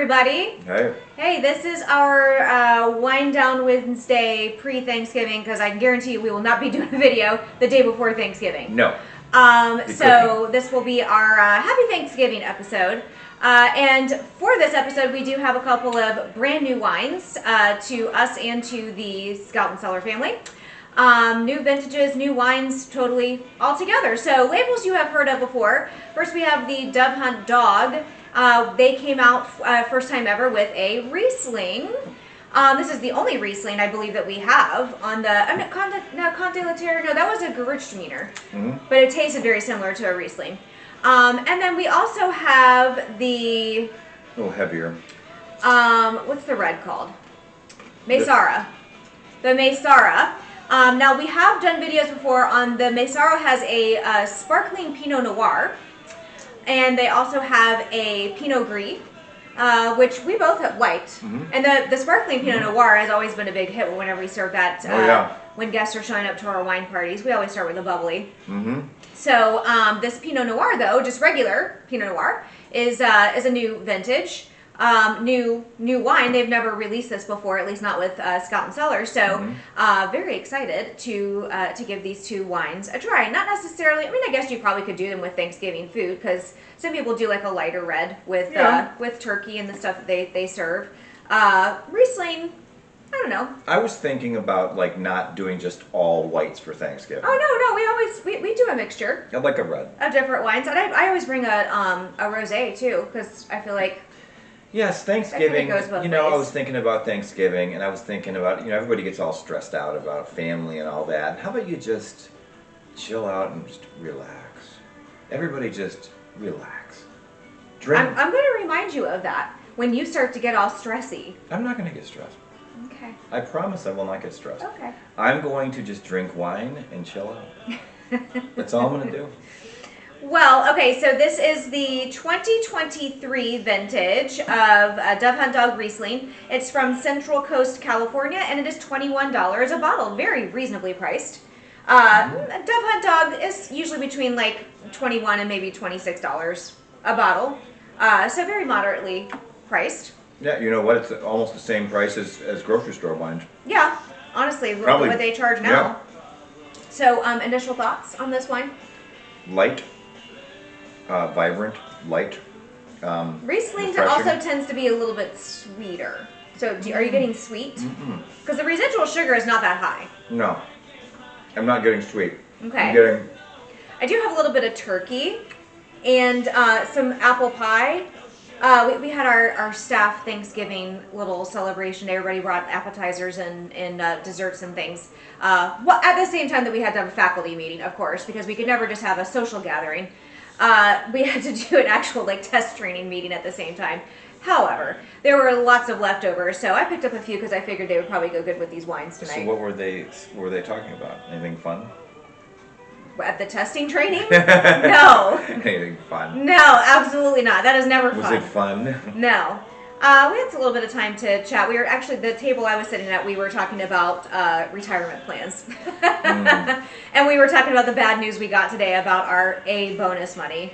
everybody. Hey. Hey, this is our Wind Down Wednesday pre-Thanksgiving, because I can guarantee you we will not be doing a video the day before Thanksgiving. No. So this will be our Happy Thanksgiving episode. And for this episode, we do have a couple of brand new wines to us and to the Scout and Cellar family. New vintages, new wines, totally all together. So labels you have heard of before. First we have the Dove Hunt Dog. They came out first time ever with a Riesling. This is the only Riesling I believe that we have on the Conte Laterre. No, that was a Gewürztraminer, but it tasted very similar to a Riesling. And then we also have the A little heavier. what's the red called? Maysara. The Maysara. Now we have done videos before on the Maysara. Has a sparkling Pinot Noir. And they also have a Pinot Gris, which we both have liked. And the sparkling Pinot Noir has always been a big hit whenever we serve that. When guests are showing up to our wine parties, we always start with a bubbly. So this Pinot Noir, though, just regular Pinot Noir, is a new vintage, new wine. They've never released this before, at least not with Scout and Cellar. So very excited to give these two wines a try. Not necessarily. I mean, I guess you probably could do them with Thanksgiving food, because some people do like a lighter red with turkey and the stuff that they serve. Riesling, I don't know. I was thinking about like not doing just all whites for Thanksgiving. Oh no, we do a mixture. I like a red. Of different wines, and I always bring a rosé too, because I feel like. Yes, Thanksgiving, goes both I ways. was thinking about Thanksgiving, and I was thinking about, everybody gets all stressed out about family and all that. How about you just chill out and just relax? Everybody just relax. Drink. I'm going to remind you of that when you start to get all stressy. I'm not going to get stressed. Okay. I promise I will not get stressed. Okay. I'm going to just drink wine and chill out. That's all I'm going to do. Well, okay, so this is the 2023 vintage of Dove Hunt Dog Riesling. It's from Central Coast, California, and it is $21 a bottle. Very reasonably priced. Dove Hunt Dog is usually between like $21 and maybe $26 a bottle. So very moderately priced. Yeah, you know what? It's almost the same price as grocery store wines. Yeah, honestly, Probably, what they charge now. Yeah. So, initial thoughts on this wine? Light, vibrant, light. Riesling refreshing. also tends to be a little bit sweeter. So, are you getting sweet? Because the residual sugar is not that high. No, I'm not getting sweet. Okay. I do have a little bit of turkey and some apple pie. We had our staff Thanksgiving little celebration. Everybody brought appetizers and desserts and things. Well, at the same time that we had to have a faculty meeting, of course, because we could never just have a social gathering. We had to do an actual test training meeting at the same time. However, there were lots of leftovers, so I picked up a few because I figured they would probably go good with these wines tonight. So what were they talking about? Anything fun? At the testing training? No. Anything fun? No, absolutely not. That is never fun. Was it fun? No. We had a little bit of time to chat. We were actually, the table I was sitting at, we were talking about retirement plans. And we were talking about the bad news we got today about our A bonus money.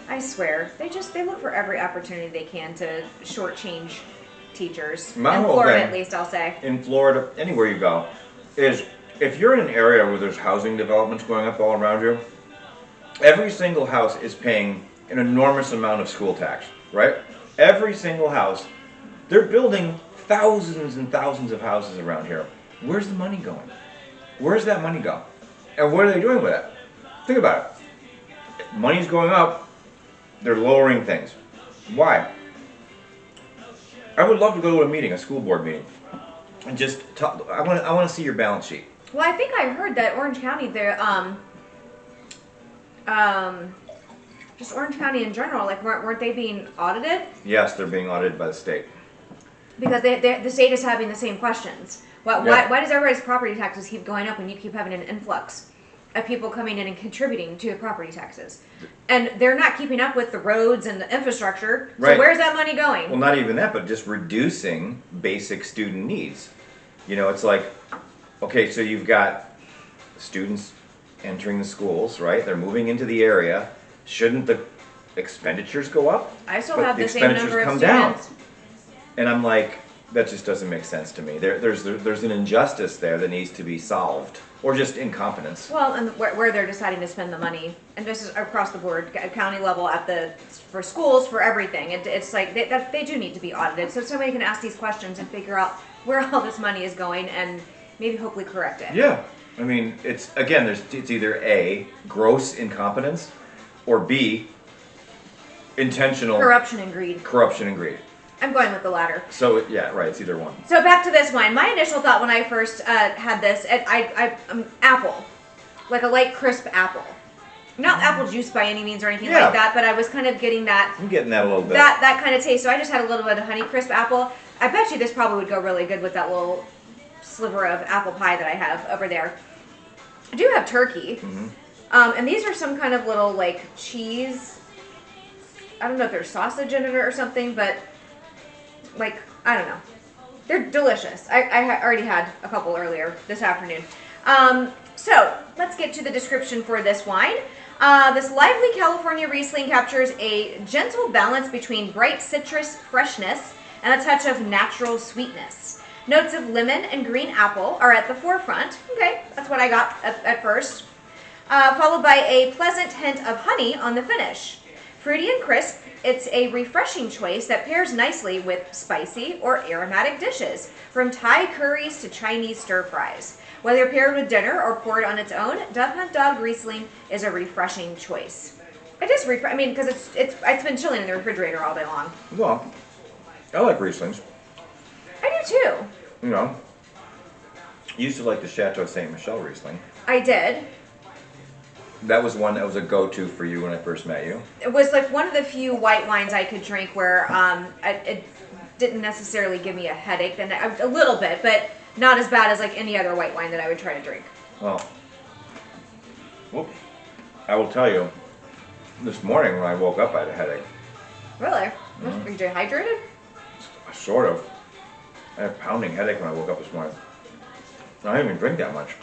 I swear, they look for every opportunity they can to shortchange teachers. In Florida, at least, I'll say. In Florida, anywhere you go, is if you're in an area where there's housing developments going up all around you, every single house is paying an enormous amount of school tax, right? Every single house. They're building thousands and thousands of houses around here. Where's the money going? Where's that money go? And what are they doing with it? Think about it. Money's going up. They're lowering things. Why? I would love to go to a meeting, a school board meeting, and just talk. I want to see your balance sheet. Well, I think I heard that Orange County, just Orange County in general, weren't they being audited? Yes, they're being audited by the state. Because the state is having the same questions. Why does everybody's property taxes keep going up when you keep having an influx of people coming in and contributing to property taxes? And they're not keeping up with the roads and the infrastructure. So Right. where's that money going? Well, not even that, but just reducing basic student needs. It's like, okay, so you've got students entering the schools, right? They're moving into the area. Shouldn't the expenditures go up. I still but have the the same expenditures number of come down. students. And I'm like, that just doesn't make sense to me. There's an injustice there that needs to be solved, or just incompetence. Well, and where they're deciding to spend the money, and this is across the board, county level, for schools, for everything. It's like they do need to be audited, so somebody can ask these questions and figure out where all this money is going, and maybe hopefully correct it. Yeah, I mean, it's either A, gross incompetence, or B, intentional Corruption and greed. corruption and greed. I'm going with the latter. So yeah, right, it's either one. So back to this wine. My initial thought when I first had this, apple, like a light crisp apple, not apple juice by any means or anything Yeah. like that, but I was kind of getting that I'm getting that a little bit. that kind of taste. So I just had a little bit of honey crisp apple. I bet you this probably would go really good with that little sliver of apple pie that I have over there. I do have turkey, and these are some kind of little like cheese. I don't know if there's sausage in it or something, but like, I don't know. They're delicious. I already had a couple earlier this afternoon. So let's get to the description for this wine. This lively California Riesling captures a gentle balance between bright citrus freshness and a touch of natural sweetness. Notes of lemon and green apple are at the forefront. Okay, that's what I got at first. Followed by a pleasant hint of honey on the finish. Fruity and crisp, it's a refreshing choice that pairs nicely with spicy or aromatic dishes, from Thai curries to Chinese stir-fries. Whether paired with dinner or poured on its own, Dove Hunt Dog Riesling is a refreshing choice. It is because it's been chilling in the refrigerator all day long. Well, I like Rieslings. I do too. You know, used to like the Chateau Ste. Michelle Riesling. I did. That was one that was a go-to for you when I first met you. It was like one of the few white wines I could drink where it didn't necessarily give me a headache, and a little bit, but not as bad as like any other white wine that I would try to drink. Well, I will tell you, this morning when I woke up I had a headache. Really? Are you dehydrated? Sort of. I had a pounding headache when I woke up this morning. I didn't even drink that much.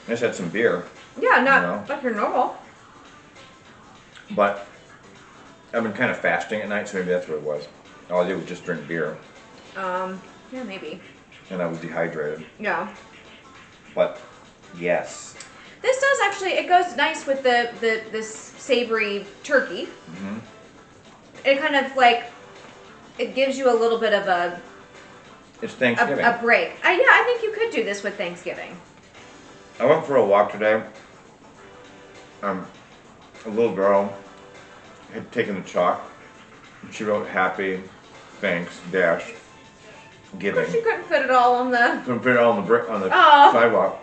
I just had some beer. Yeah, not like your normal. But I've been kind of fasting at night, so maybe that's what it was. All I did was just drink beer. Yeah, maybe. And I was dehydrated. Yeah. But yes. This does actually, it goes nice with this savory turkey. Mm-hmm. It kind of like, it gives you a little bit of It's Thanksgiving. a break. Yeah, I think you could do this with Thanksgiving. I went for a walk today. A little girl had taken the chalk. And she wrote happy, thanks, dash, Of giving. course you couldn't fit it all on the... Couldn't fit it all on the brick on the Oh. sidewalk.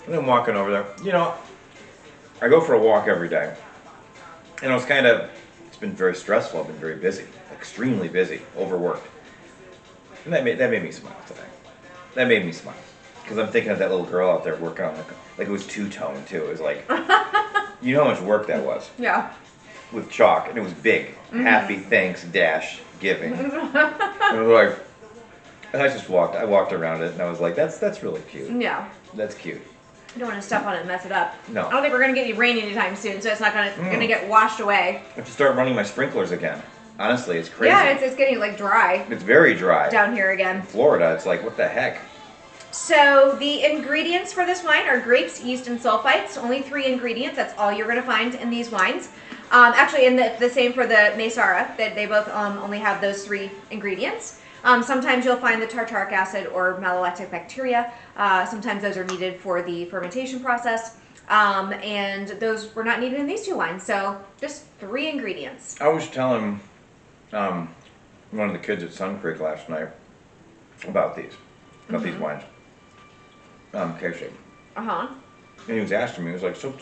And then walking over there. You know, I go for a walk every day. And it's been very stressful. I've been very busy, extremely busy, overworked. And that made me smile today. That made me smile. Because I'm thinking of that little girl out there working on like it was two-tone too. It was like, you know how much work that was Yeah. with chalk, and it was big. Happy, thanks, dash, giving. And I was like, and I walked around it, and I was like, that's really cute. Yeah. That's cute. You don't want to step on it and mess it up. No. I don't think we're going to get any rain anytime soon, so it's not going to get washed away. I have to start running my sprinklers again. Honestly, it's crazy. Yeah, it's getting like dry It's very dry. down here again. Florida, it's like, what the heck? So the ingredients for this wine are grapes, yeast, and sulfites. Only 3 ingredients. That's all you're going to find in these wines. Actually, and the same for the Mesara. That they both only have those 3 ingredients. Sometimes you'll find the tartaric acid or malolactic bacteria. Sometimes those are needed for the fermentation process. And those were not needed in these 2 wines. So just 3 ingredients. I was telling one of the kids at Sun Creek last night about these wines. Casey. Uh-huh. And he was asking me, he was like, so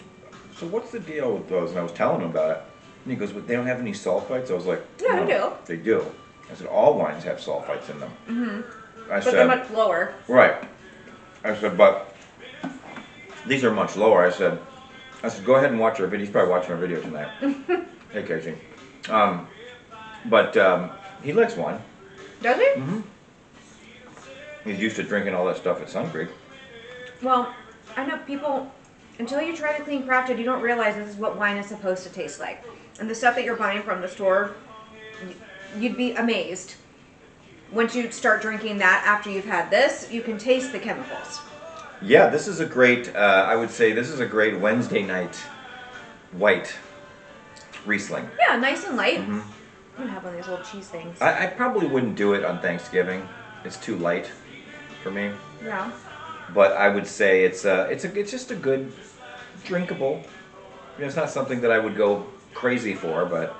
what's the deal with those? And I was telling him about it. And he goes, well, they don't have any sulfites? I was like, Yeah, they do. They do. I said, all wines have sulfites in them. Mm-hmm. But they're much lower. Right. I said, but these are much lower. I said, go ahead and watch our video. He's probably watching our video tonight. Hey, Casey. But he likes wine. Does he? Mm-hmm. He's used to drinking all that stuff at Sun Creek. Well, I know people until you try to clean crafted, you don't realize this is what wine is supposed to taste like. And the stuff that you're buying from the store, you'd be amazed. Once you start drinking that after you've had this, you can taste the chemicals. Yeah, this is a great, I would say this is a great Wednesday night white Riesling. Yeah, nice and light. Mm-hmm. I'm gonna have one of these little cheese things. I probably wouldn't do it on Thanksgiving. It's too light for me. Yeah. But I would say it's just a good drinkable. You know, it's not something that I would go crazy for, but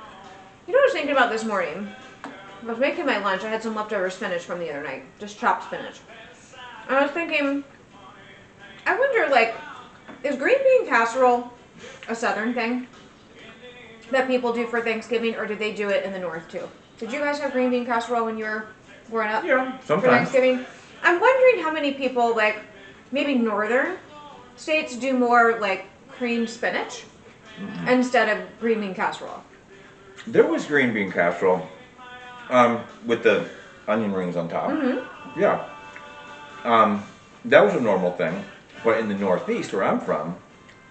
You know what I was thinking about this morning? I was making my lunch. I had some leftover spinach from the other night, just chopped spinach. And I was thinking, I wonder, like, is green bean casserole a southern thing that people do for Thanksgiving, or do they do it in the north too? Did you guys have green bean casserole when you were growing up? yeah, For sometimes. Thanksgiving? I'm wondering how many people, like, maybe northern states do more, like, creamed spinach instead of green bean casserole. There was green bean casserole with the onion rings on top. Mm-hmm. Yeah. That was a normal thing. But in the Northeast, where I'm from,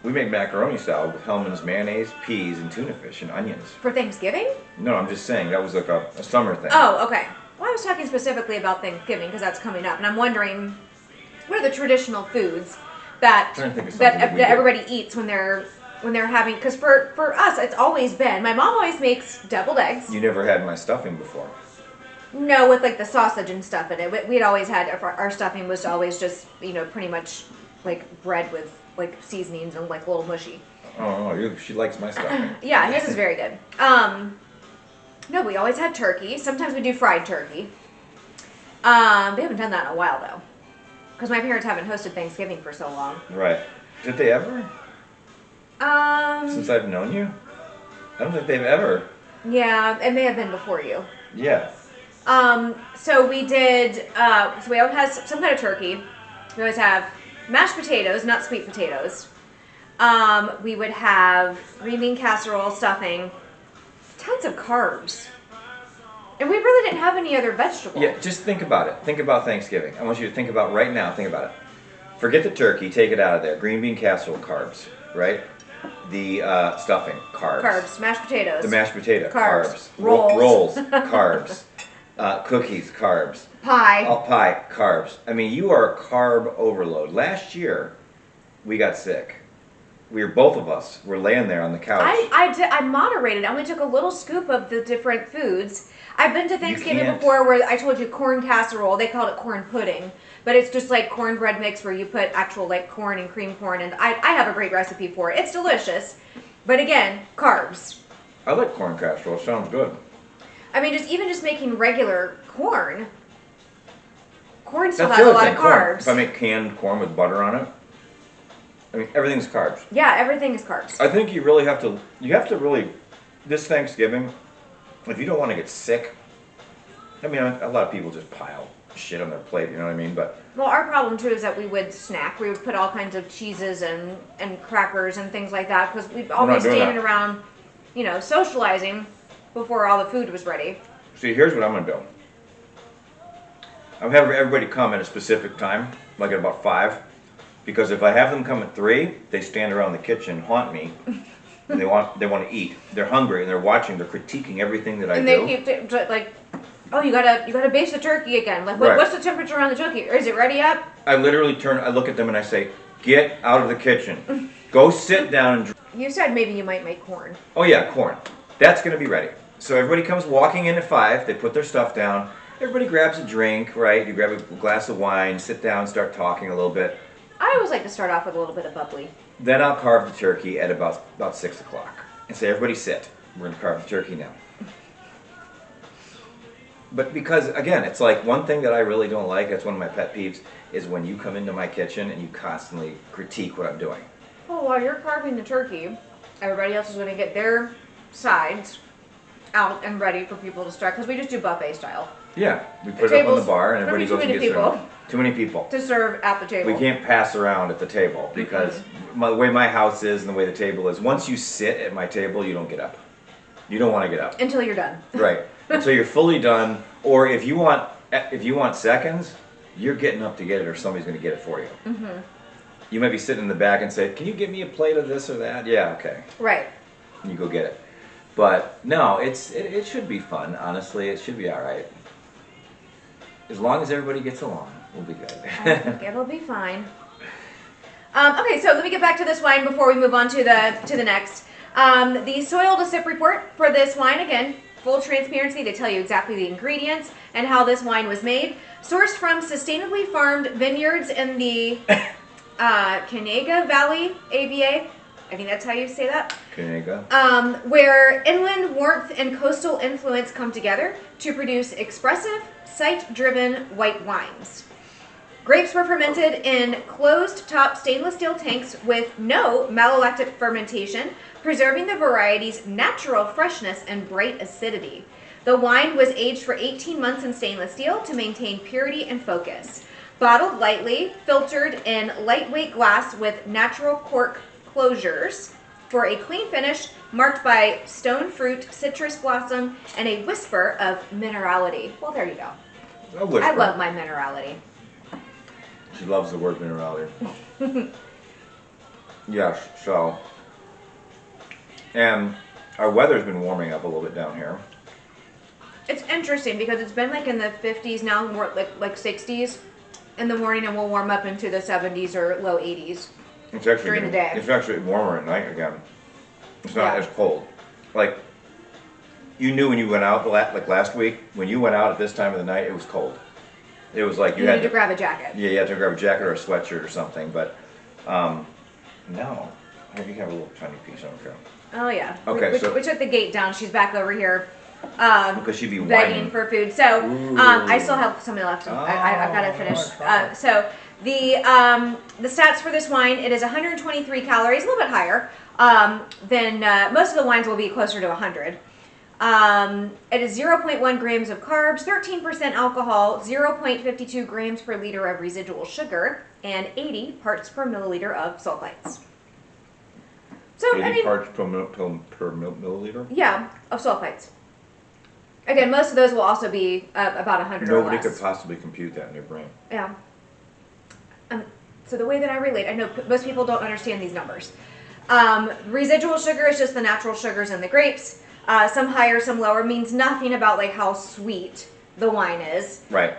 we make macaroni salad with Hellman's mayonnaise, peas, and tuna fish and onions. For Thanksgiving? No, I'm just saying that was like a summer thing. Oh, okay. Well, I was talking specifically about Thanksgiving because that's coming up, and I'm wondering what are the traditional foods that Trying to think of something that we that do. everybody eats when they're having. Because for us, it's always been. My mom always makes deviled eggs. You never had my stuffing before. No, with like the sausage and stuff in it. We'd always had our stuffing was always just pretty much like bread with like seasonings and like a little mushy. Oh, she likes my stuffing. Yeah, his is very good. No, we always had turkey. Sometimes we do fried turkey. We haven't done that in a while though, because my parents haven't hosted Thanksgiving for so long. Right. Did they ever? Since I've known you? I don't think they've ever. Yeah, it may have been before you. Yeah. So we did. So we always have some kind of turkey. We always have mashed potatoes, not sweet potatoes. We would have green bean casserole, stuffing, tons of carbs. And we really didn't have any other vegetables. Yeah, just think about it. Think about Thanksgiving. I want you to think about right now. Think about it. Forget the turkey. Take it out of there. Green bean casserole, carbs, right? The stuffing, carbs. Carbs, mashed potatoes. The mashed potato, Carbs. Rolls, carbs. Cookies, carbs. Pie. Pie, carbs. I mean, you are a carb overload. Last year, we got sick. Both of us were laying there on the couch. I moderated. I only took a little scoop of the different foods. I've been to Thanksgiving can't. before where I told you corn casserole. They called it corn pudding, but it's just like cornbread mix where you put actual like corn and cream corn. And I have a great recipe for it. It's delicious, but again, carbs. I like corn casserole. It sounds good. I mean, just making regular corn. Corn still That's has the a other lot thing. of Corn. carbs. If I make canned corn with butter on it, I mean, everything's carbs. Yeah, everything is carbs. I think you really have to really, this Thanksgiving, if you don't want to get sick, I mean, a lot of people just pile shit on their plate, you know what I mean? But Well, our problem too is that we would snack. We would put all kinds of cheeses and crackers and things like that because we'd all We're be not doing standing that. around, socializing before all the food was ready. see, here's what I'm going to do. I'm having everybody come at a specific time, like at about 5, because if I have them come at 3, they stand around the kitchen, haunt me, and they want to eat. They're hungry and they're watching, they're critiquing everything that I And do. they keep like, oh, you gotta baste the turkey again. Like, Right. what's the temperature on the turkey? Is it ready yet? I literally I look at them and I say, get out of the kitchen. Go sit down and You said maybe you might make corn. oh yeah, corn. That's gonna be ready. So everybody comes walking in at 5, they put their stuff down, everybody grabs a drink, right? You grab a glass of wine, sit down, start talking a little bit. I always like to start off with a little bit of bubbly. Then I'll carve the turkey at about 6 o'clock. And say, everybody sit. We're gonna carve the turkey now. But because, again, it's like one thing that I really don't like, that's one of my pet peeves, is when you come into my kitchen and you constantly critique what I'm doing. Oh, while you're carving the turkey, everybody else is going to get their sides out and ready for people to start, because we just do buffet style. Yeah, we put it up on the bar and There'll be everybody too goes and many gets their people own. Too many people. to serve at the table. We can't pass around at the table because the way my house is and the way the table is, once you sit at my table, you don't get up. You don't want to get up. Until you're done. Right. Until you're fully done, or if you want seconds, you're getting up to get it, or somebody's going to get it for you. you might be sitting in the back and say, "Can you get me a plate of this or that?" Yeah, okay. Right. And you go get it. But no, it should be fun. Honestly, it should be all right. As long as everybody gets along, we'll be good. I think it'll be fine. Okay, so let me get back to this wine before we move on to the next. The soil to sip report for this wine, again, full transparency. They tell you exactly the ingredients and how this wine was made. Sourced from sustainably farmed vineyards in the Canega Valley, AVA. I think that's how you say that. Canega. Where inland warmth and coastal influence come together to produce expressive, site-driven white wines. Grapes were fermented in closed-top stainless steel tanks with no malolactic fermentation, preserving the variety's natural freshness and bright acidity. The wine was aged for 18 months in stainless steel to maintain purity and focus. Bottled lightly, filtered in lightweight glass with natural cork closures for a clean finish marked by stone fruit, citrus blossom, and a whisper of minerality. Well, there you go. A whisper. I love my minerality. She loves the word minerality. Yes, so. And our weather's been warming up a little bit down here. It's interesting because it's been like in the 50s now, more like 60s in the morning, and we'll warm up into the 70s or low 80s during the day. It's actually warmer at night again. It's not as cold. Like, you knew when you went out, like last week, when you went out at this time of the night, it was cold. It was like you had to grab a jacket. Yeah, you had to grab a jacket or a sweatshirt or something, but no. Here, you can have a little tiny piece, I don't care. Oh, yeah. Okay, we so took the gate down. She's back over here because she'd be begging whining for food. So I still have something left. I've got to finish. So the stats for this wine, it is 123 calories, a little bit higher than most of the wines will be closer to 100. It is 0.1 grams of carbs, 13% alcohol, 0.52 grams per liter of residual sugar, and 80 parts per milliliter of sulfites. So 80 parts per milliliter? Yeah, of sulfites. Again, most of those will also be about 100 or less. Nobody could possibly compute that in their brain. Yeah. So the way that I relate, I know most people don't understand these numbers. Residual sugar is just the natural sugars in the grapes. Some higher, some lower, means nothing about like how sweet the wine is. Right.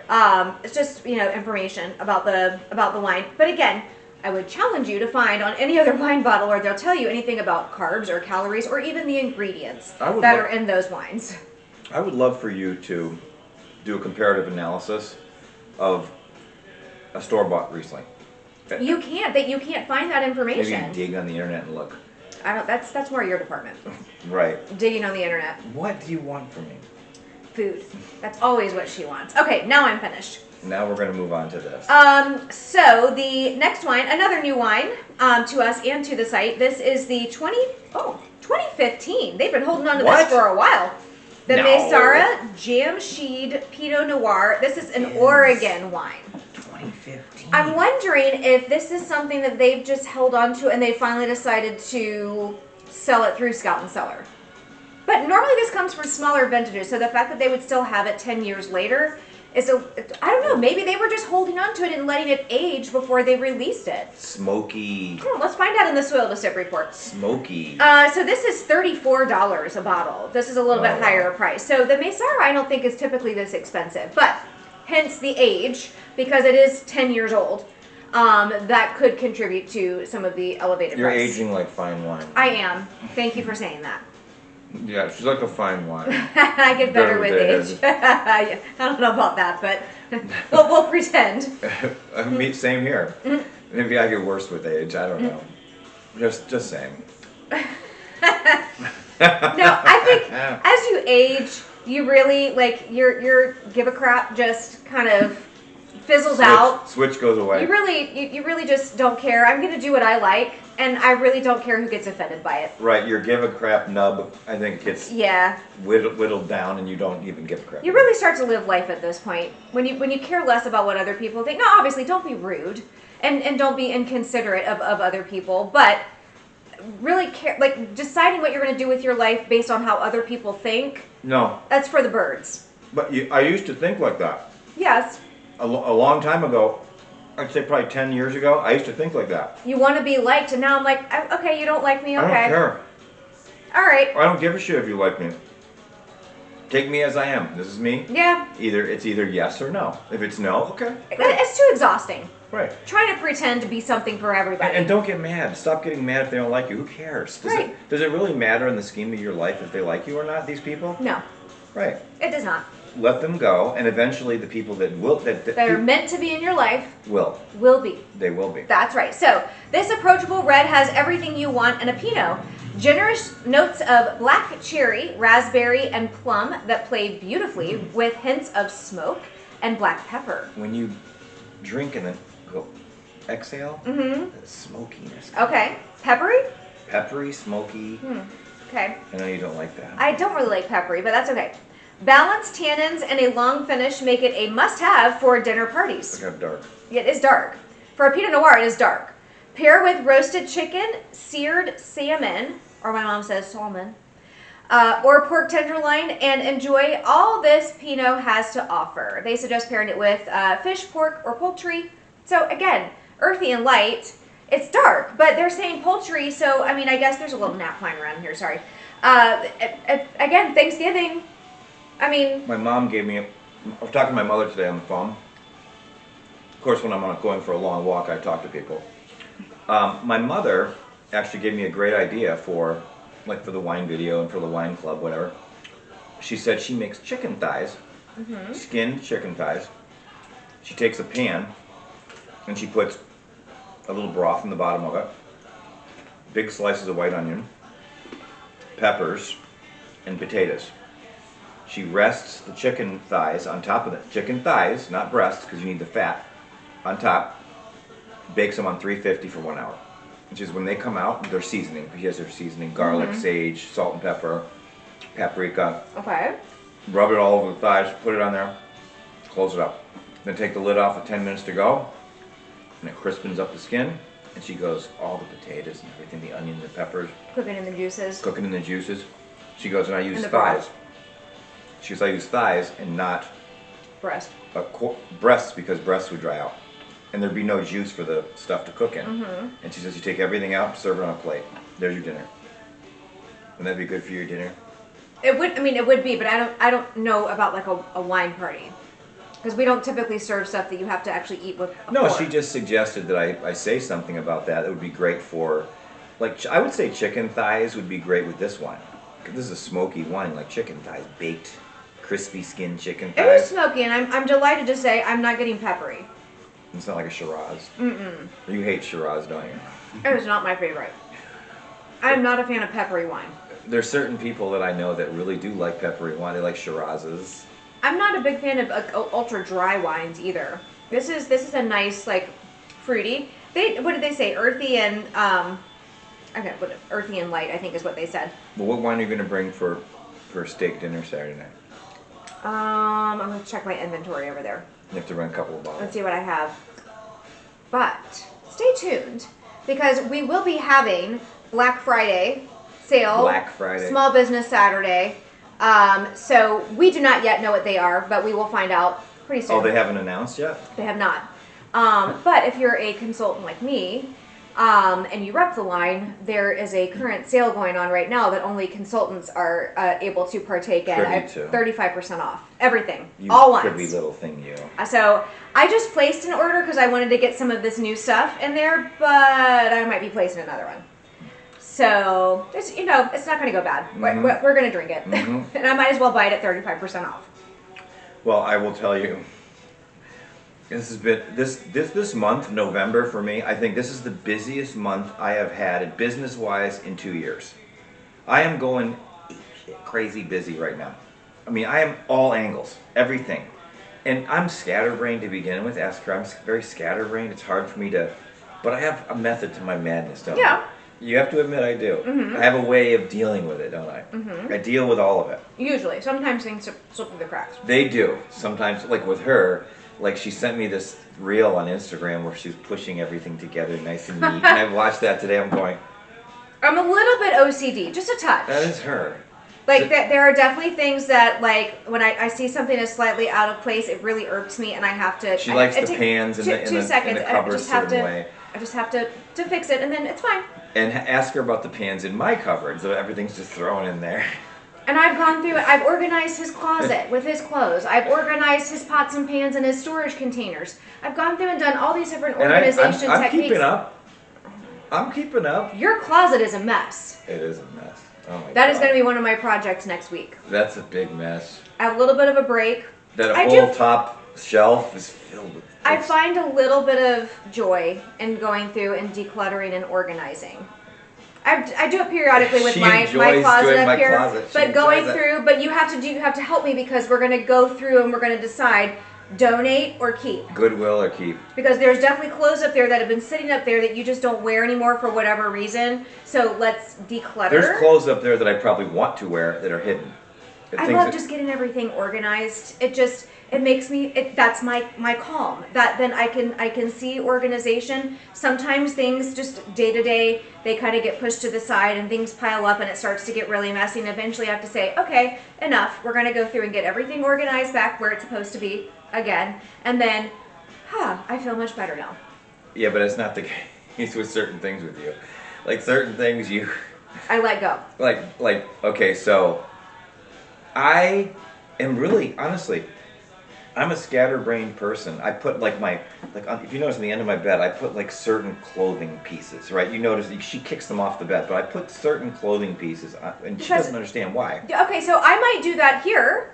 It's just, information about the wine. But again, I would challenge you to find on any other wine bottle where they'll tell you anything about carbs or calories or even the ingredients that are in those wines. I would love for you to do a comparative analysis of a store-bought Riesling. You can't find that information. Maybe dig on the internet and look. That's more your department. Right. Digging on the internet. What do you want from me? Food. That's always what she wants. Okay, now I'm finished. Now we're going to move on to this. So the next wine, another new wine to us and to the site. This is the 2015. They've been holding on to this for a while. The Maysara Jamshed Pinot Noir. This is an Oregon wine. 2015. I'm wondering if this is something that they've just held on to and they finally decided to sell it through Scout and Cellar. But normally this comes from smaller vintages, so the fact that they would still have it 10 years later is I don't know, maybe they were just holding on to it and letting it age before they released it. Smoky. Come on, let's find out in the Soil to Sip report. Smoky. So this is $34 a bottle. This is a little bit higher price. So the Maysara I don't think is typically this expensive, but hence the age, because it is 10 years old. That could contribute to some of the elevated You're price. aging like fine wine. I am. Thank you for saying that. Yeah, she's like a fine wine. I get better with age. I don't know about that, but we'll pretend. Same here. Maybe I get worse with age. I don't know. Just saying. No, I think as you age, you really your give a crap just kind of fizzles out. Switch goes away. You really just don't care. I'm gonna do what I like, and I really don't care who gets offended by it. Right, your give a crap nub, I think, gets whittled down, and you don't even give a crap. You really start to live life at this point when you care less about what other people think. Now, obviously, don't be rude, and don't be inconsiderate of other people, but really care, like deciding what you're going to do with your life based on how other people think. No, that's for the birds. But I used to think like that. Yes. A long time ago, I'd say probably 10 years ago, I used to think like that. You want to be liked, and now I'm like, okay, you don't like me, okay. I don't care. All right. I don't give a shit if you like me. Take me as I am. This is me. Yeah. It's either yes or no. If it's no, okay. It's too exhausting. Right. Trying to pretend to be something for everybody. And don't get mad. Stop getting mad if they don't like you. Who cares? Does it really matter in the scheme of your life if they like you or not, these people? No. Right. It does not. Let them go, and eventually the people that are meant to be in your life will be. They will be. That's right. So this approachable red has everything you want in a Pinot. Generous notes of black cherry, raspberry, and plum that play beautifully with hints of smoke and black pepper. When you drink and then go exhale, the smokiness. Okay. Peppery? Peppery, smoky. Okay. I know you don't like that. I don't really like peppery, but that's okay. Balanced tannins and a long finish make it a must-have for dinner parties. Look how dark. It is dark. For a Pinot Noir, it is dark. Pair with roasted chicken, seared salmon, or my mom says salmon, or pork tenderloin, and enjoy all this Pinot has to offer. They suggest pairing it with fish, pork, or poultry. So again, earthy and light. It's dark, but they're saying poultry, so I mean, I guess there's a little gnat flying around here, sorry. Again, Thanksgiving. I mean... My mom gave me I was talking to my mother today on the phone. Of course, when I'm going for a long walk, I talk to people. My mother actually gave me a great idea for the wine video and for the wine club, whatever. She said she makes chicken thighs, skinned chicken thighs. She takes a pan and she puts a little broth in the bottom of it, big slices of white onion, peppers, and potatoes. She rests the chicken thighs on top of it. Chicken thighs, not breasts, because you need the fat, on top. Bakes them on 350 for 1 hour. Which is when they come out, they're seasoning. She has their seasoning, garlic, sage, salt and pepper, paprika. Okay. Rub it all over the thighs, put it on there, close it up. Then take the lid off with 10 minutes to go, and it crispens up the skin. And she goes, all the potatoes and everything, the onions and peppers. Cooking in the juices. Cooking in the juices. She goes, and I use And the thighs. broth. She goes, I use thighs and not Breast. breasts, because breasts would dry out. And there'd be no juice for the stuff to cook in. And she says, you take everything out, serve it on a plate. There's your dinner. Wouldn't that be good for your dinner? It would. I mean, it would be, but I don't know about like a wine party, because we don't typically serve stuff that you have to actually eat with. No, she just suggested that I say something about that. It would be great for, I would say chicken thighs would be great with this wine. This is a smoky wine, like chicken thighs, baked, crispy skinned chicken thighs. It is smoky, and I'm delighted to say I'm not getting peppery. It's not like a Shiraz. You hate Shiraz, don't you? It is not my favorite. I'm not a fan of peppery wine. There's certain people that I know that really do like peppery wine. They like Shirazes. I'm not a big fan of ultra dry wines either. This is a nice, like, fruity. What did they say? Earthy and okay, earthy and light, I think is what they said. Well, what wine are you going to bring for steak dinner Saturday night? I'm gonna check my inventory over there. You have to run a couple of bottles. Let's see what I have. But stay tuned, because we will be having Black Friday sale. Black Friday. Small Business Saturday. So we do not yet know what they are, but we will find out pretty soon. Oh, they haven't announced yet? They have not. But if you're a consultant like me, and you rep the wine, there is a current sale going on right now that only consultants are able to partake in. Privy to. 35% off. Everything. You all wines. privy little thing, you. So I just placed an order because I wanted to get some of this new stuff in there, but I might be placing another one. So, it's not going to go bad. We're going to drink it. And I might as well buy it at 35% off. Well, I will tell you, this has been this month, November, for me. I think this is the busiest month I have had business-wise in 2 years. I am going crazy busy right now. I mean, I am all angles, everything. And I'm scatterbrained to begin with. Ask her, I'm very scatterbrained. It's hard for me to, but I have a method to my madness, don't I? You have to admit I do. I have a way of dealing with it, don't I? I deal with all of it. Usually. Sometimes things slip through the cracks. They do. Sometimes, like with her, like she sent me this reel on Instagram where she was pushing everything together nice and neat. And I watched that today. I'm going, I'm a little bit OCD, just a touch. that is her. Like there are definitely things that like when I see something that's slightly out of place, it really irks me, and I have to. She likes the pans in the cupboard a certain way. I just have to fix it, and then it's fine. And ask her about the pans in my cupboard, so everything's just thrown in there. And I've gone through it. I've organized his closet with his clothes. I've organized his pots and pans and his storage containers. I've gone through and done all these different organization techniques. I'm keeping up. I'm keeping up. Your closet is a mess. It is a mess. Oh my God. That is going to be one of my projects next week. That's a big mess. I have a little bit of a break. That whole top shelf is filled with. I find a little bit of joy in going through and decluttering and organizing. I do it periodically with my closet up here, but going through. But you have to help me because we're going to go through and we're going to decide donate or keep. Goodwill or keep. Because there's definitely clothes up there that have been sitting up there that you just don't wear anymore for whatever reason. So let's declutter. There's clothes up there that I probably want to wear that are hidden. I love just getting everything organized. It makes me, that's my calm. That then I can see organization. Sometimes things just day to day, they kind of get pushed to the side and things pile up and it starts to get really messy, and eventually I have to say, okay, enough. We're going to go through and get everything organized back where it's supposed to be again. And then, I feel much better now. Yeah, but it's not the case with certain things with you. Like certain things I let go. Like okay, so I am really, honestly, I'm a scatterbrained person. I put if you notice in the end of my bed, I put like certain clothing pieces, right? You notice she kicks them off the bed, but I put certain clothing pieces, and she doesn't understand why. Okay, so I might do that here,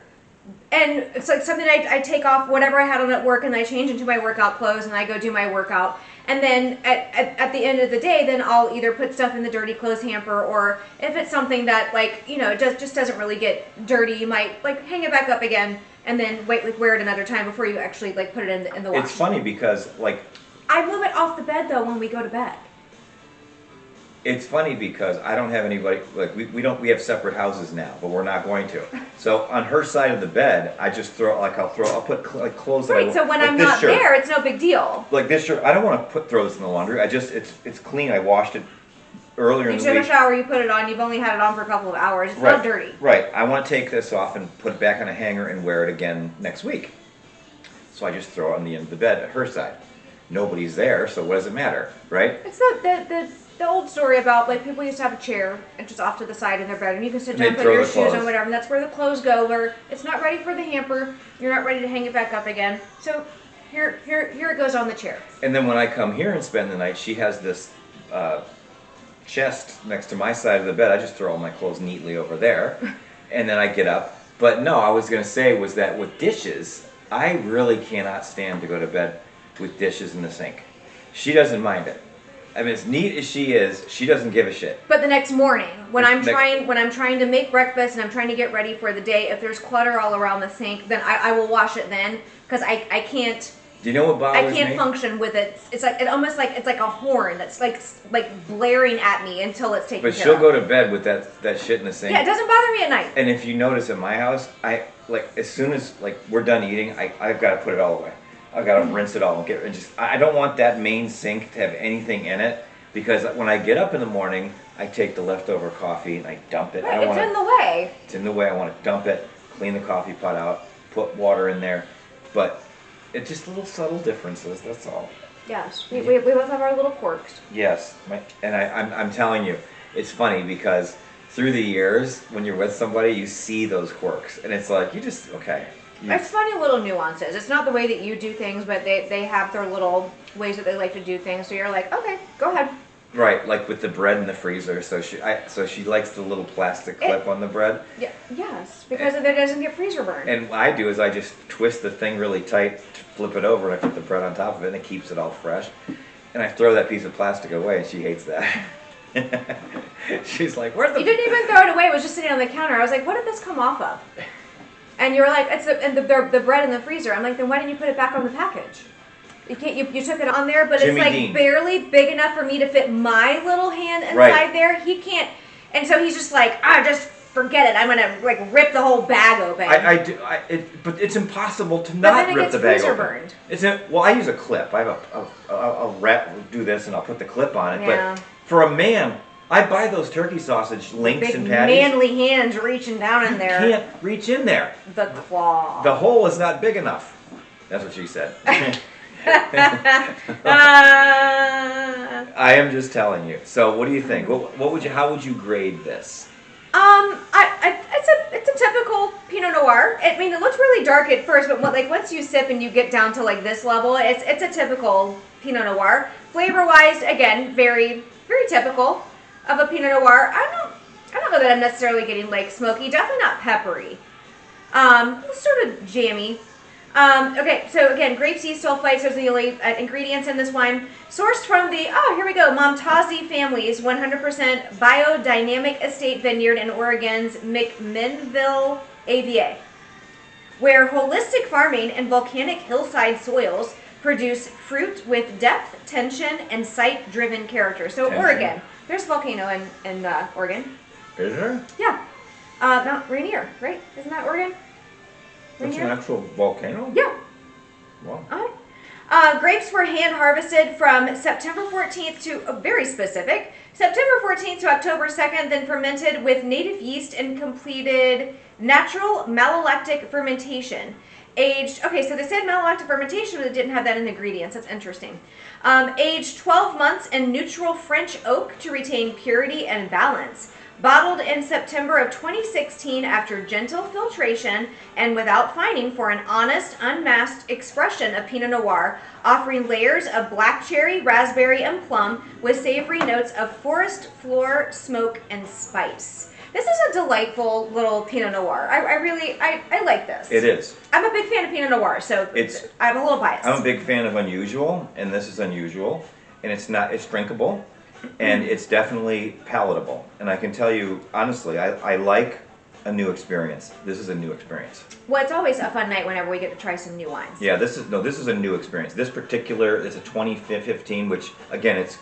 and it's like something I take off whatever I had on at work, and I change into my workout clothes, and I go do my workout. And then at the end of the day, then I'll either put stuff in the dirty clothes hamper, or if it's something that it just doesn't really get dirty, you might hang it back up again and then wear it another time before you actually put it in the wash. It's funny because I move it off the bed though when we go to bed. It's funny because I don't have anybody, we have separate houses now, but we're not going to. So on her side of the bed, I just I'll put clothes that I want. So when I'm not there, it's no big deal. Like this shirt, I don't want to throw this in the laundry. It's clean. I washed it earlier in the week. You took a shower, you put it on, you've only had it on for a couple of hours. It's not dirty. Right. I want to take this off and put it back on a hanger and wear it again next week. So I just throw it on the end of the bed at her side. Nobody's there, so what does it matter, right? It's the old story about people used to have a chair and just off to the side in their bedroom. You can sit down, put your shoes on, whatever, and that's where the clothes go. Where it's not ready for the hamper, you're not ready to hang it back up again. So here it goes on the chair. And then when I come here and spend the night, she has this chest next to my side of the bed. I just throw all my clothes neatly over there, and then I get up. But no, I was gonna say was that with dishes, I really cannot stand to go to bed with dishes in the sink. She doesn't mind it. I mean, as neat as she is, she doesn't give a shit. But the next morning, when I'm trying to make breakfast and I'm trying to get ready for the day, if there's clutter all around the sink, then I will wash it then, because I can't. Do you know what bothers me? I can't function with it. It's almost like it's like a horn that's like blaring at me until it's taken care of. But she'll go to bed with that shit in the sink. Yeah, it doesn't bother me at night. And if you notice at my house, as soon as we're done eating, I've got to put it all away. I've got to rinse it all and I don't want that main sink to have anything in it, because when I get up in the morning, I take the leftover coffee and I dump it. Right, it's in the way. It's in the way. I want to dump it, clean the coffee pot out, put water in there, but it's just little subtle differences. That's all. Yes, we both have our little quirks. Yes, and I'm telling you, it's funny because through the years, when you're with somebody, you see those quirks, and it's like okay. It's funny little nuances. It's not the way that you do things, but they have their little ways that they like to do things. So you're like, okay, go ahead. Right, like with the bread in the freezer. So she likes the little plastic clip on the bread. Yeah, yes, because it doesn't get freezer burned. And what I do is I just twist the thing really tight, flip it over, and I put the bread on top of it, and it keeps it all fresh. And I throw that piece of plastic away, and she hates that. She's like, "Where's the?" You didn't even throw it away. It was just sitting on the counter. I was like, "What did this come off of?" And you're like, "It's the bread in the freezer." I'm like, "Then why didn't you put it back on the package?" You can't. You took it on there, but Jimmy it's Dean. barely big enough for me to fit my little hand inside there. He can't, and so he's just like, just forget it. I'm gonna rip the whole bag open. I do. But it's impossible to not rip the bag open. Burned. Well, I use a clip. I have I'll do this and I'll put the clip on it. Yeah. But for a man, I buy those turkey sausage links Big and patties. manly hands reaching down in there. You can't reach in there. The claw. The hole is not big enough. That's what she said. I am just telling you. So, what do you think? What would you? How would you grade this? It's a typical Pinot Noir. I mean, it looks really dark at first, but once you sip and you get down to like this level, it's a typical Pinot Noir. Flavor-wise, again, very very typical of a Pinot Noir. I don't know that I'm necessarily getting like smoky. Definitely not peppery. Sort of jammy. Okay, so again, grapeseed sulfites, those are the only ingredients in this wine. Sourced from the, here we go, Momtazi Family's 100% biodynamic estate vineyard in Oregon's McMinnville AVA, where holistic farming and volcanic hillside soils produce fruit with depth, tension, and site-driven character. So tension. Oregon, there's a volcano in Oregon. Is there? Yeah. Mount Rainier, right? Isn't that Oregon? That's an actual volcano? Yeah. Wow. Grapes were hand harvested from September 14th to, very specific, September 14th to October 2nd, then fermented with native yeast and completed natural malolactic fermentation. Aged, okay, so they said malolactic fermentation, but it didn't have that in the ingredients. That's interesting. Aged 12 months in neutral French oak to retain purity and balance. Bottled in September of 2016 after gentle filtration and without fining for an honest, unmasked expression of Pinot Noir, offering layers of black cherry, raspberry, and plum with savory notes of forest floor, smoke, and spice. This is a delightful little Pinot Noir. I like this. It is. I'm a big fan of Pinot Noir, so I'm a little biased. I'm a big fan of unusual, and this is unusual, and it's drinkable. And it's definitely palatable. And I can tell you, honestly, I like a new experience. This is a new experience. Well, it's always a fun night whenever we get to try some new wines. Yeah, this is a new experience. This particular, it's a 2015, which, again, it's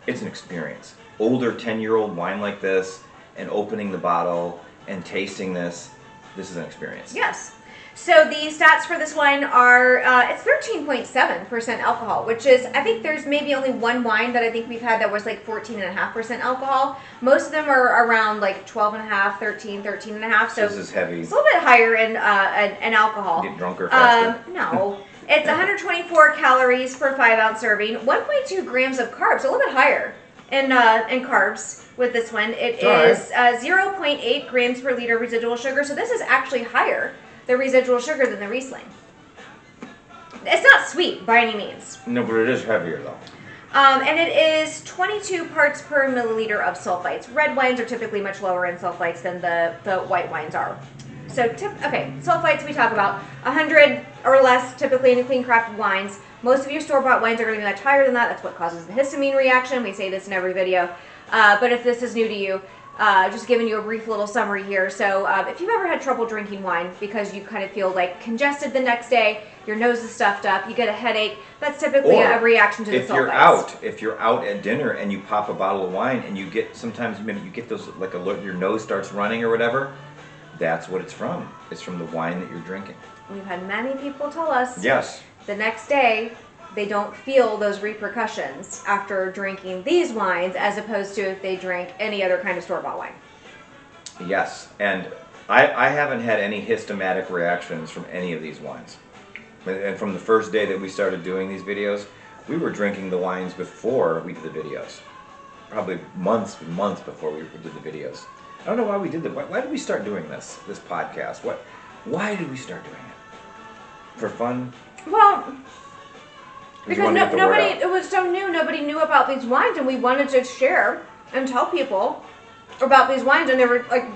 an experience. Older 10-year-old wine like this, and opening the bottle, and tasting this is an experience. Yes. So the stats for this wine are, it's 13.7% alcohol, which is, I think there's maybe only one wine that I think we've had that was like 14.5% alcohol. Most of them are around like 12.5, 13.5. So this is heavy. It's a little bit higher in alcohol. Get drunker faster. No. It's 124 calories per 5-ounce serving, 1.2 grams of carbs, a little bit higher in carbs with this one. It is 0.8 grams per liter residual sugar, so this is actually higher the residual sugar than the Riesling. It's not sweet by any means. No, but it is heavier though. And it is 22 parts per milliliter of sulfites. Red wines are typically much lower in sulfites than the white wines are. So, sulfites we talk about 100 or less typically in clean crafted wines. Most of your store-bought wines are going to be much higher than that. That's what causes the histamine reaction. We say this in every video. But if this is new to you, just giving you a brief little summary here. So if you've ever had trouble drinking wine because you kind of feel like congested the next day, your nose is stuffed up, you get a headache, that's typically a reaction to the sulfites. If you're out at dinner and you pop a bottle of wine and you get, sometimes you get those, like your nose starts running or whatever, that's what it's from. It's from the wine that you're drinking. We've had many people tell us yes, the next day they don't feel those repercussions after drinking these wines as opposed to if they drink any other kind of store-bought wine. Yes, and I haven't had any histomatic reactions from any of these wines. And from the first day that we started doing these videos, we were drinking the wines before we did the videos. Probably months before we did the videos. I don't know why we did that. Why did we start doing this podcast? Why did we start doing it? For fun? Well, because nobody, it was so new, nobody knew about these wines, and we wanted to share and tell people about these wines, and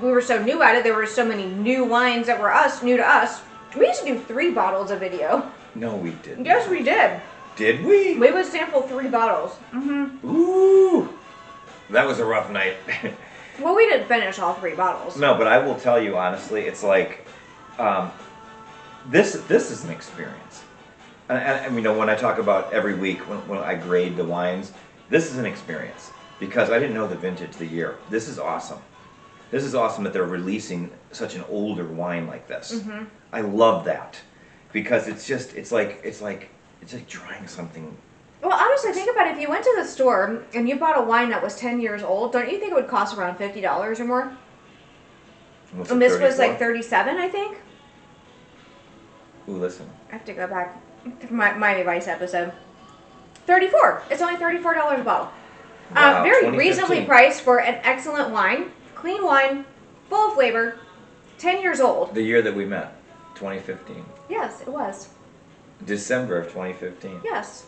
we were so new at it, there were so many new wines that were new to us. We used to do 3 bottles a video. No, we didn't. Yes, we did. Did we? We would sample 3 bottles. Mm-hmm. Ooh, that was a rough night. Well, we didn't finish all 3 bottles. No, but I will tell you honestly, it's like, this is an experience. And when I talk about every week when I grade the wines, this is an experience because I didn't know the vintage, the year. This is awesome. This is awesome that they're releasing such an older wine like this. Mm-hmm. I love that because it's like trying something Well, honestly, think about it. If you went to the store and you bought a wine that was 10 years old, don't you think it would cost around $50 or more? What's And it, this was 34? like 37, I think. Ooh, listen. I have to go back to my Miami Vice episode. 34. It's only $34 a bottle. Wow, Very 2015. reasonably priced for an excellent wine, clean wine, full of flavor, 10 years old. The year that we met, 2015. Yes, it was. December of 2015. Yes.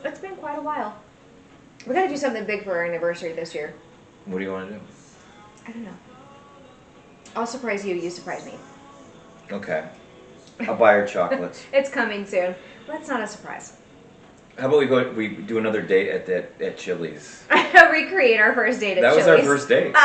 It's been quite a while. We got to do something big for our anniversary this year. What do you want to do? I don't know. I'll surprise you. You surprise me. Okay. I'll buy her chocolates. It's coming soon. That's not a surprise. How about we do another date at Chili's? Recreate our first date at That was Chili's. our first date.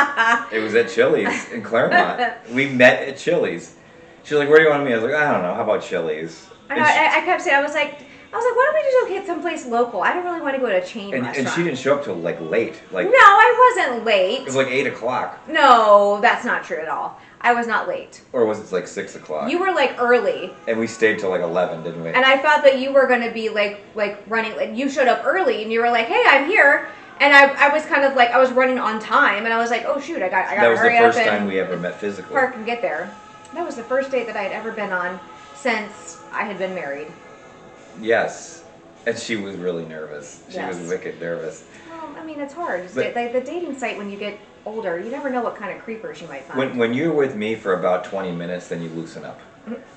It was at Chili's in Claremont. We met at Chili's. She was like, "Where do you want to meet?" I was like, "I don't know. How about Chili's?" I kept saying, I was like, why don't we just go get someplace local? I don't really want to go to a chain restaurant. And she didn't show up till like late. Like no, I wasn't late. it was like 8:00. No, that's not true at all. I was not late. Or was it like 6:00? You were like early. And we stayed till like 11, didn't we? And I thought that you were going to be like running. Like you showed up early and you were like, "Hey, I'm here." And I was kind of like I was running on time and I was like, "Oh shoot, I got to hurry up." That was the first time we ever met physically. Park and get there. That was the first date that I had ever been on since I had been married. Yes. And she was really nervous. She Yes. was wicked nervous. Well, I mean, it's hard. But- Like the dating site when you get older, you never know what kind of creepers you might find. When you're with me for about 20 minutes, then you loosen up.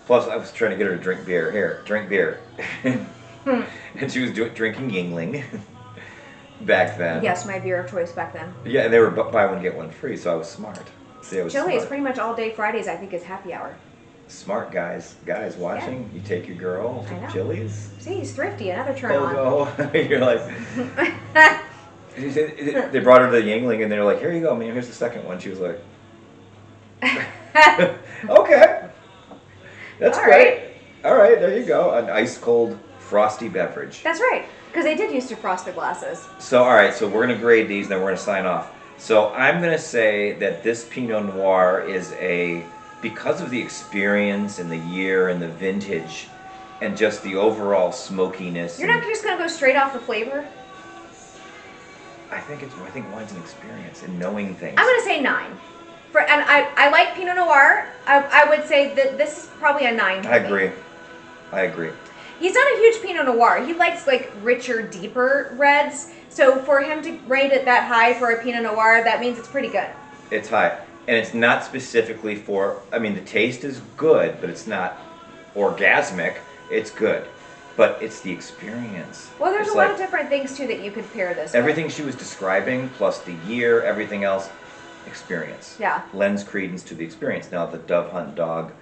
Plus, I was trying to get her to drink beer. Here, drink beer. And she was drinking Yingling back then. Yes, my beer of choice back then. Yeah, and they were buy one get one free, so I was smart. See, I was Chili's smart. pretty much all day Fridays. I think is happy hour. Smart guys watching. You take your girl I know. to Chili's. See, he's thrifty. Another turn on. Oh, you're like. They brought her the Yingling, and they were like, "Here you go, man. Here's the second one." She was like, "Okay, that's All great. right. All right, there you go. An ice cold frosty beverage." That's right, because they did used to frost the glasses. So, all right, so we're gonna grade these, then we're gonna sign off. So, I'm gonna say that this Pinot Noir is because of the experience and the year and the vintage, and just the overall smokiness. You're not just gonna go straight off the flavor. I think wine's an experience and knowing things. I'm gonna say 9. And I like Pinot Noir. I would say that this is probably a 9. I agree. I agree. He's not a huge Pinot Noir. He likes like richer, deeper reds. So for him to rate it that high for a Pinot Noir, that means it's pretty good. It's high. And it's not specifically for, I mean, the taste is good, but it's not orgasmic. It's good. But it's the experience. Well, there's It's a lot like of different things too that you could pair this everything she was describing, plus the year, everything else, experience. Yeah. Lends credence to the experience. Now, the Dove Hunt Dog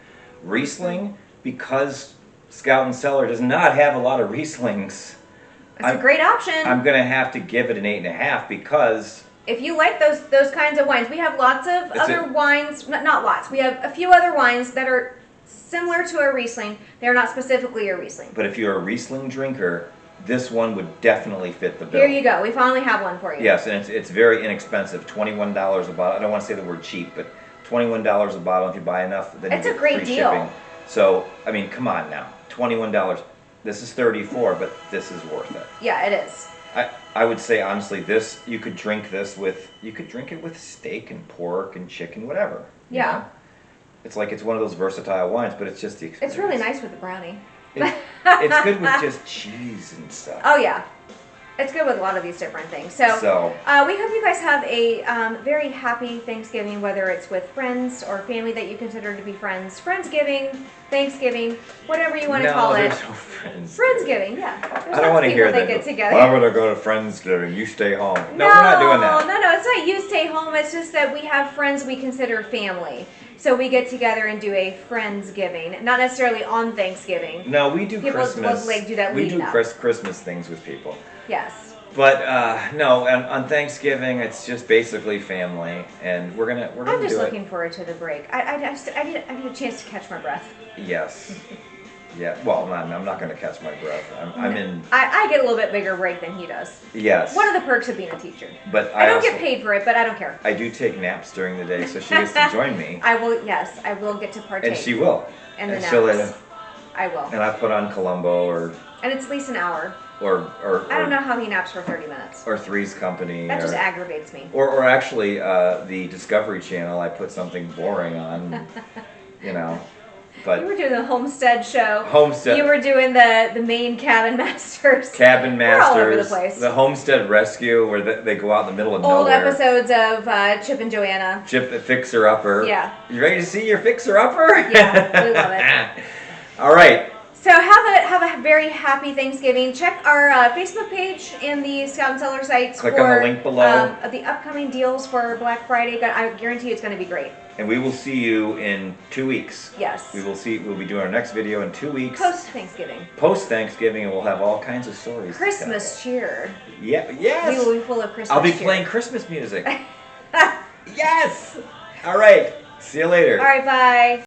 Riesling, because Scout and Cellar does not have a lot of Rieslings, It's a great option. I'm going to have to give it an 8.5 because If you like those kinds of wines, we have lots of other wines. Not lots. We have a few other wines that are similar to a Riesling. They're not specifically a Riesling. But if you're a Riesling drinker, this one would definitely fit the bill. Here you go. We finally have one for you. Yes, and it's very inexpensive. $21 a bottle. I don't want to say the word cheap, but $21 a bottle. If you buy enough, then It's you a get great free deal. shipping. So, I mean, come on now. $21. This is $34, but this is worth it. Yeah, it is. I would say honestly, you could drink it with steak and pork and chicken, whatever. you Yeah. know? It's like it's one of those versatile wines, but it's just the experience. It's really nice with the brownie. It's good with just cheese and stuff. Oh yeah, it's good with a lot of these different things. So, we hope you guys have a very happy Thanksgiving, whether it's with friends or family that you consider to be friends. Friendsgiving, Thanksgiving, whatever you want to call it. No, there's no friends. Friendsgiving, yeah. There's I don't want to hear that. that. Get together. Well, I'm gonna go to Friendsgiving. You stay home. No, we're not doing that. No, it's not you stay home. It's just that we have friends we consider family. So we get together and do a Friendsgiving, not necessarily on Thanksgiving. No, we do People Christmas. will, like, do that we leading do up. Christmas things with people. Yes. But no, on Thanksgiving it's just basically family, and we're gonna I'm just do looking forward to the break. I need a chance to catch my breath. it. Yes. Yeah. Well, I'm not gonna catch my breath. I'm in. I get a little bit bigger break than he does. Yes. One of the perks of being a teacher. But I don't also, get paid for it, but I don't care. I do take naps during the day, so she gets to join me, I will get to partake. and she will. in the and she'll naps. I will. And I put on Columbo or. And it's at least an hour. I don't know how he naps for 30 minutes. Or Three's Company. That just aggravates me. Or actually, the Discovery Channel. I put something boring on. You know, but you were doing the Homestead show. Homestead. You were doing the Maine Cabin Masters. Cabin Masters. We're all over the place. The Homestead Rescue, where they go out in the middle of Old nowhere. episodes of Chip and Joanna. Chip the Fixer Upper. Yeah. You ready to see your Fixer Upper? Yeah, we love it. All right. So have a very happy Thanksgiving. Check our Facebook page and the Scout and Cellar sites. Click on the link below. The upcoming deals for Black Friday. I guarantee it's going to be great. And we will see you in 2 weeks. Yes. We'll be doing our next video in 2 weeks. Post Thanksgiving. Post Thanksgiving, and we'll have all kinds of stories. Christmas cheer. Yeah. Yes. We will be full of Christmas I'll be cheer. playing Christmas music. Yes. All right. See you later. All right. Bye.